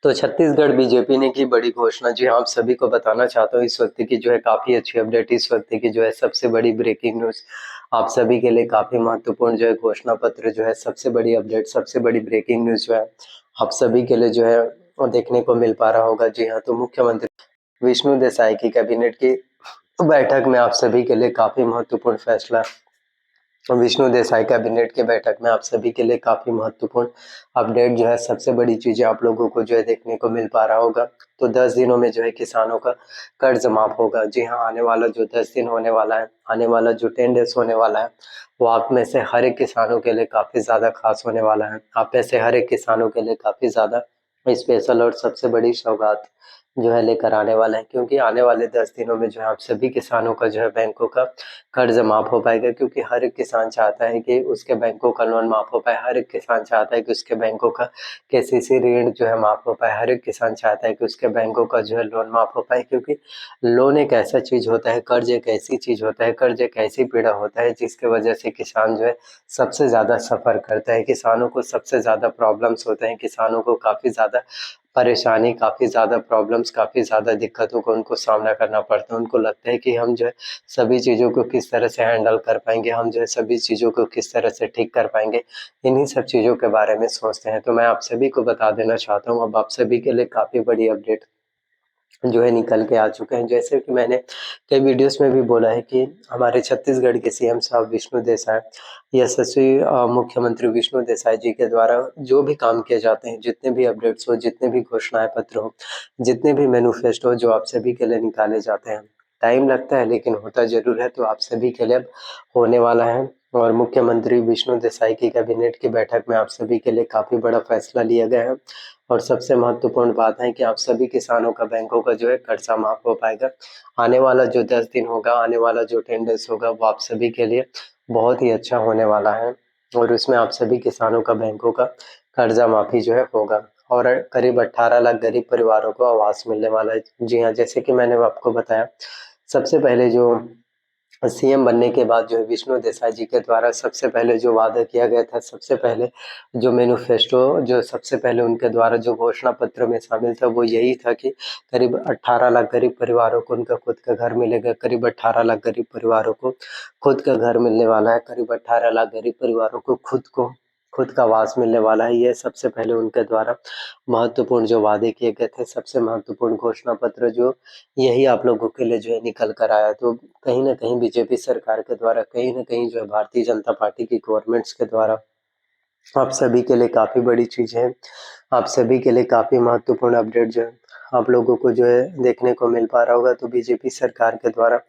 तो छत्तीसगढ़ बीजेपी ने की बड़ी घोषणा। जी हाँ, आप सभी को बताना चाहता हूँ इस वक्त की जो है काफ़ी अच्छी अपडेट, इस वक्त की जो है सबसे बड़ी ब्रेकिंग न्यूज़ आप सभी के लिए काफ़ी महत्वपूर्ण जो है घोषणा पत्र जो है सबसे बड़ी अपडेट, सबसे बड़ी ब्रेकिंग न्यूज़ जो है आप सभी के लिए जो है देखने को मिल पा रहा होगा। जी हाँ, तो मुख्यमंत्री विष्णु देसाई की कैबिनेट की बैठक में आप सभी के लिए काफ़ी महत्वपूर्ण फैसला। विष्णु देसाई कैबिनेट की बैठक में आप सभी के लिए काफ़ी महत्वपूर्ण अपडेट जो है सबसे बड़ी चीज़ें आप लोगों को जो है देखने को मिल पा रहा होगा। तो 10 दिनों में जो है किसानों का कर्ज माफ होगा। जी हाँ, आने वाला जो 10 दिन होने वाला है, आने वाला जो 10 डेज होने वाला है, वो आप में से हर एक किसानों के लिए काफ़ी ज़्यादा खास होने वाला है। आप में से हर एक किसानों के लिए काफ़ी ज़्यादा स्पेशल और सबसे बड़ी सौगात जो है लेकर आने वाला है, क्योंकि आने वाले 10 दिनों में जो है आप सभी किसानों का जो है बैंकों का कर्ज माफ हो पाएगा, क्योंकि हर एक किसान चाहता है कि उसके बैंकों का लोन माफ हो पाए। हर एक किसान चाहता है कि उसके बैंकों का केसीसी ऋण जो है माफ हो पाए। हर एक किसान चाहता है कि उसके बैंकों का जो है लोन माफ हो पाए, क्योंकि लोन एक ऐसा चीज होता है, कर्ज एक ऐसी चीज होता है, कर्ज एक ऐसी पीड़ा होता है जिसके वजह से किसान जो है सबसे ज्यादा सफर करता है। किसानों को सबसे ज्यादा प्रॉब्लम्स होते हैं, किसानों को काफी ज्यादा परेशानी, काफी ज्यादा प्रॉब्लम्स, काफी ज्यादा दिक्कतों को उनको सामना करना पड़ता है। उनको लगता है कि हम जो है सभी चीज़ों को किस तरह से हैंडल कर पाएंगे, हम जो है सभी चीज़ों को किस तरह से ठीक कर पाएंगे, इन्हीं सब चीज़ों के बारे में सोचते हैं। तो मैं आप सभी को बता देना चाहता हूँ, अब आप सभी के लिए काफ़ी बड़ी अपडेट जो है निकल के आ चुके हैं। जैसे कि मैंने कई वीडियोस में भी बोला है कि हमारे छत्तीसगढ़ के सीएम साहब विष्णु देसाई, यशस्वी मुख्यमंत्री विष्णु देसाई जी के द्वारा जो भी काम किए जाते हैं, जितने भी अपडेट्स हो, जितने भी घोषणाएं पत्र हो, जितने भी मैनिफेस्टो जो आप सभी के लिए निकाले जाते हैं, टाइम लगता है लेकिन होता जरूर है। तो आप सभी के लिए अब होने वाला है, और मुख्यमंत्री विष्णु देसाई की कैबिनेट की बैठक में आप सभी के लिए काफी बड़ा फैसला लिया गया है। और सबसे महत्वपूर्ण बात है कि आप सभी किसानों का बैंकों का जो है कर्जा माफ हो पाएगा। आने वाला जो 10 दिन होगा, आने वाला जो 10 डेज होगा, वो आप सभी के लिए बहुत ही अच्छा होने वाला है, और उसमें आप सभी किसानों का बैंकों का कर्जा माफी जो है होगा, और करीब 18 लाख गरीब परिवारों को आवास मिलने वाला है। जी हाँ, जैसे कि मैंने आपको बताया, सबसे पहले जो सीएम बनने के बाद जो है विष्णु देसाई जी के द्वारा सबसे पहले जो वादा किया गया था, सबसे पहले जो मैनिफेस्टो, जो सबसे पहले उनके द्वारा जो घोषणा पत्र में शामिल था, वो यही था कि करीब 18 लाख गरीब परिवारों को उनका खुद का घर मिलेगा। करीब 18 लाख गरीब परिवारों को खुद का घर मिलने वाला है। करीब 18 लाख गरीब परिवारों को खुद का आवास मिलने वाला है। ये सबसे पहले उनके द्वारा महत्वपूर्ण जो वादे किए गए थे, सबसे महत्वपूर्ण घोषणा पत्र जो यही आप लोगों के लिए जो है निकल कर आया। तो कहीं न कहीं बीजेपी सरकार के द्वारा, कहीं न कहीं जो है भारतीय जनता पार्टी की गवर्नमेंट्स के द्वारा आप सभी के लिए काफ़ी बड़ी चीज़ है। आप सभी के लिए काफ़ी महत्वपूर्ण अपडेट जो है आप लोगों को जो है देखने को मिल पा रहा होगा। तो बीजेपी सरकार के द्वारा,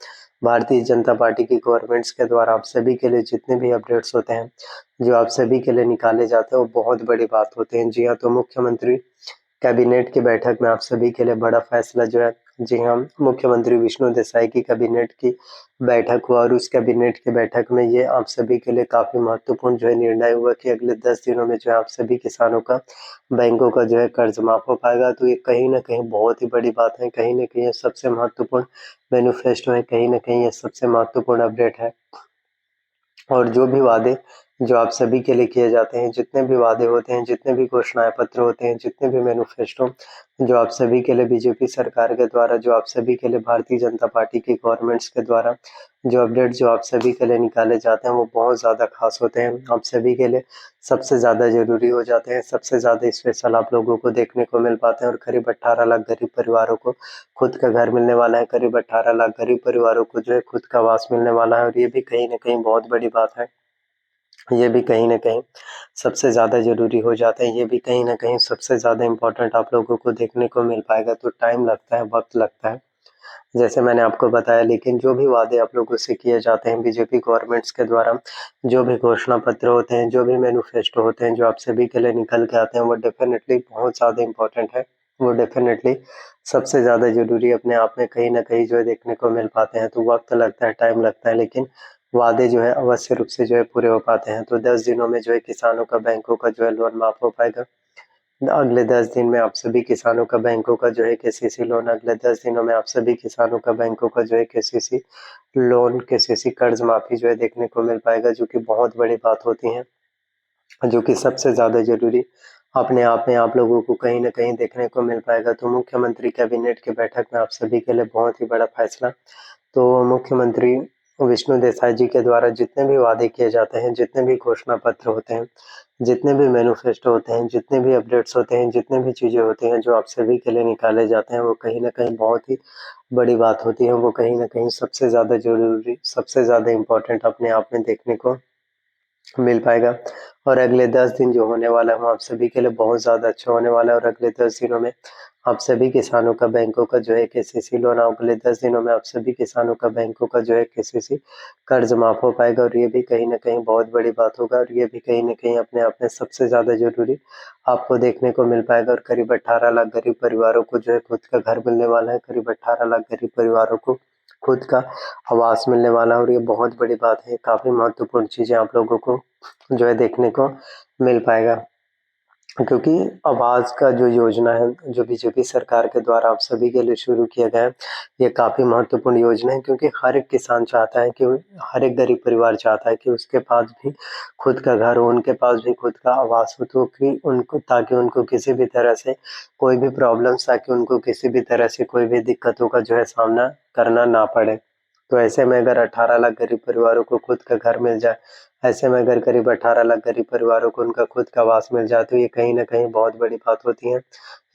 भारतीय जनता पार्टी की गवर्नमेंट्स के द्वारा आप सभी के लिए जितने भी अपडेट्स होते हैं, जो आप सभी के लिए निकाले जाते हैं, वो बहुत बड़ी बात होते हैं। जी हाँ, तो मुख्यमंत्री कैबिनेट की बैठक में आप सभी के लिए बड़ा फैसला जो है, जी हाँ, मुख्यमंत्री विष्णु देसाई की कैबिनेट की बैठक हुआ, और उस कैबिनेट की बैठक में ये आप सभी के लिए काफ़ी महत्वपूर्ण जो है निर्णय हुआ कि अगले 10 दिनों में जो है आप सभी किसानों का बैंकों का जो है कर्ज माफ हो पाएगा। तो ये कहीं न कहीं बहुत ही बड़ी बात है, कहीं न कहीं ये सबसे महत्वपूर्ण मैनिफेस्टो है, कहीं न कहीं ये सबसे महत्वपूर्ण अपडेट है। और जो भी वादे जो आप सभी के लिए किए जाते हैं, जितने भी वादे होते हैं, जितने भी घोषणाएँ पत्र होते हैं, जितने भी मैनिफेस्टो जो आप सभी के लिए बीजेपी सरकार के द्वारा, जो आप सभी के लिए भारतीय जनता पार्टी की गवर्नमेंट्स के द्वारा जो अपडेट जो आप सभी के लिए निकाले जाते हैं, वो बहुत ज़्यादा खास होते हैं। आप सभी के लिए सबसे ज़्यादा ज़रूरी हो जाते हैं, सबसे ज़्यादा स्पेशल आप लोगों को देखने को मिल पाते हैं। और करीब 18 लाख गरीब परिवारों को खुद का घर मिलने वाला है। करीब 18 लाख गरीब परिवारों को जो है खुद का आवास मिलने वाला है, और ये भी कहीं न कहीं बहुत बड़ी बात है। ये भी कहीं न कहीं सबसे ज़्यादा ज़रूरी हो जाता है, ये भी कहीं न कहीं सबसे ज़्यादा इम्पोर्टेंट आप लोगों को देखने को मिल पाएगा। तो टाइम लगता है, वक़्त लगता है, जैसे मैंने आपको बताया, लेकिन जो भी वादे आप लोगों से किए जाते हैं बीजेपी गवर्नमेंट्स के द्वारा, जो भी घोषणा पत्र होते हैं, जो भी मैनिफेस्टो होते हैं, जो आप सभी के लिए निकल के आते हैं, वो डेफ़िनेटली बहुत ज़्यादा इम्पोर्टेंट है। वो डेफ़िनेटली सबसे ज़्यादा ज़रूरी अपने आप में कहीं न कहीं जो है देखने को मिल पाते हैं। तो वक़्त लगता है, टाइम लगता है, लेकिन वादे जो है अवश्य रूप से जो है पूरे हो पाते हैं। तो 10 दिनों में जो है किसानों का बैंकों का जो है लोन माफ हो पाएगा। अगले 10 दिन में आप सभी किसानों का बैंकों का जो है केसीसी लोन, अगले 10 दिनों में आप सभी किसानों का बैंकों का जो है केसीसी लोन, केसीसी कर्ज माफी जो है देखने को मिल पाएगा, जो कि बहुत बड़ी बात होती है, जो कि सबसे ज़्यादा ज़रूरी अपने आप में आप लोगों को कहीं न कहीं देखने को मिल पाएगा। तो मुख्यमंत्री कैबिनेट की बैठक में आप सभी के लिए बहुत ही बड़ा फैसला। तो मुख्यमंत्री विष्णु देसाई जी के द्वारा जितने भी वादे किए जाते हैं, जितने भी घोषणा पत्र होते हैं, जितने भी मैनिफेस्टो होते हैं, जितने भी अपडेट्स होते हैं, जितने भी चीज़ें होती हैं जो आप सभी के लिए निकाले जाते हैं, वो कहीं न कहीं बहुत ही बड़ी बात होती है। वो कहीं न कहीं सबसे ज़्यादा ज़रूरी, सबसे ज़्यादा इम्पोर्टेंट अपने आप में देखने को मिल पाएगा। और अगले 10 दिन जो होने वाला है वो आप सभी के लिए बहुत ज़्यादा अच्छा होने वाला है। और अगले 10 दिनों में आप सभी किसानों का बैंकों का जो है केसीसी लोन, अगले 10 दिनों में आप सभी किसानों का बैंकों का जो है केसीसी कर्ज माफ हो पाएगा। और ये भी कहीं न कहीं बहुत बड़ी बात होगा और ये भी कहीं न कहीं अपने आप में सबसे ज़्यादा ज़रूरी आपको देखने को मिल पाएगा। और करीब 18 लाख गरीब परिवारों को जो है खुद का घर मिलने वाला है। करीब 18 लाख गरीब परिवारों को खुद का आवास मिलने वाला है और ये बहुत बड़ी बात है। काफ़ी महत्वपूर्ण चीज़ें आप लोगों को जो है देखने को मिल पाएगा। क्योंकि आवास का जो योजना है, जो बीजेपी सरकार के द्वारा आप सभी के लिए शुरू किया गया है, ये काफ़ी महत्वपूर्ण योजना है। क्योंकि हर एक किसान चाहता है कि हर एक गरीब परिवार चाहता है कि उसके पास भी खुद का घर हो, उनके पास भी खुद का आवास हो, तो कि उनको, ताकि उनको किसी भी तरह से कोई भी प्रॉब्लम्स, ताकि उनको किसी भी तरह से कोई भी दिक्कतों का जो है सामना करना ना पड़े। तो ऐसे में अगर 18 लाख गरीब परिवारों को खुद का घर मिल जाए, ऐसे में अगर करीब 18 लाख गरीब परिवारों को उनका खुद का आवास मिल जाए, तो ये कहीं न कहीं बहुत बड़ी बात होती है।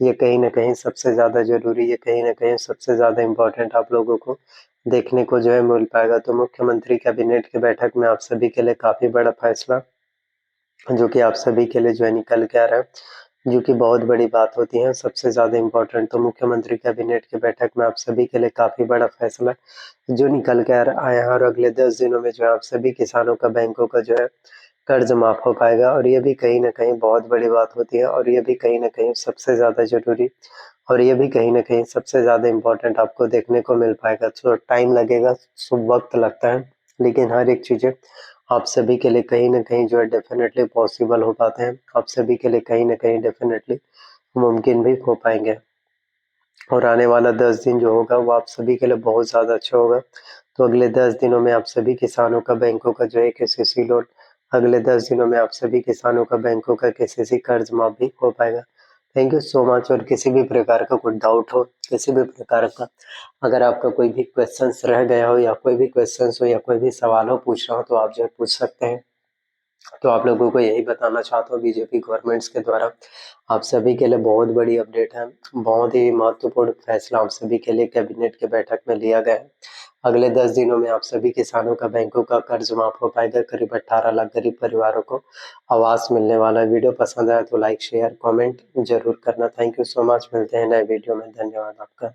ये कहीं न कहीं सबसे ज़्यादा ज़रूरी, ये कहीं न कहीं सबसे ज़्यादा इम्पोर्टेंट आप लोगों को देखने को जो है मिल पाएगा। तो मुख्यमंत्री कैबिनेट की बैठक में आप सभी के लिए काफ़ी बड़ा फैसला जो कि आप सभी के लिए जो है निकल के आ रहा है, जो कि बहुत बड़ी बात होती है, सबसे ज़्यादा इम्पोर्टेंट। तो मुख्यमंत्री कैबिनेट की बैठक में आप सभी के लिए काफ़ी बड़ा फैसला जो निकल के आया है और अगले 10 दिनों में जो है आप सभी किसानों का, बैंकों का जो है कर्ज माफ हो पाएगा। और ये भी कहीं न कहीं बहुत बड़ी बात होती है और ये भी कहीं न कहीं सबसे ज़्यादा ज़रूरी और ये भी कहीं न कहीं सबसे ज़्यादा इम्पोर्टेंट आपको देखने को मिल पाएगा। तो टाइम लगेगा, वक़्त लगता है, लेकिन हर एक चीज़ें आप सभी के लिए कहीं न कहीं जो है डेफ़िनेटली पॉसिबल हो पाते हैं। आप सभी के लिए कहीं न कहीं डेफ़िनेटली मुमकिन भी हो पाएँगे। और आने वाला 10 दिन जो होगा वो आप सभी के लिए बहुत ज़्यादा अच्छा होगा। तो अगले 10 दिनों में आप सभी किसानों का, बैंकों का जो है केसीसी लोन, अगले 10 दिनों में आप सभी किसानों का, बैंकों का केसीसी कर्ज माफ भी हो पाएगा। Thank you so much. और किसी भी प्रकार का कोई डाउट हो, किसी भी प्रकार का अगर आपका कोई भी क्वेश्चन्स रह गया हो या कोई भी क्वेश्चन्स हो या कोई भी सवाल हो पूछना हो, तो आप जो है पूछ सकते हैं। तो आप लोगों को यही बताना चाहता हूँ, बीजेपी गवर्नमेंट्स के द्वारा आप सभी के लिए बहुत बड़ी अपडेट है, बहुत ही महत्वपूर्ण फैसला आप सभी के लिए कैबिनेट की बैठक में लिया गया है। अगले 10 दिनों में आप सभी किसानों का, बैंकों का कर्ज माफ हो पाएगा। करीब 18 लाख गरीब परिवारों को आवास मिलने वाला है। वीडियो पसंद आया तो लाइक, शेयर, कमेंट जरूर करना। Thank you so much. मिलते हैं नए वीडियो में। धन्यवाद आपका।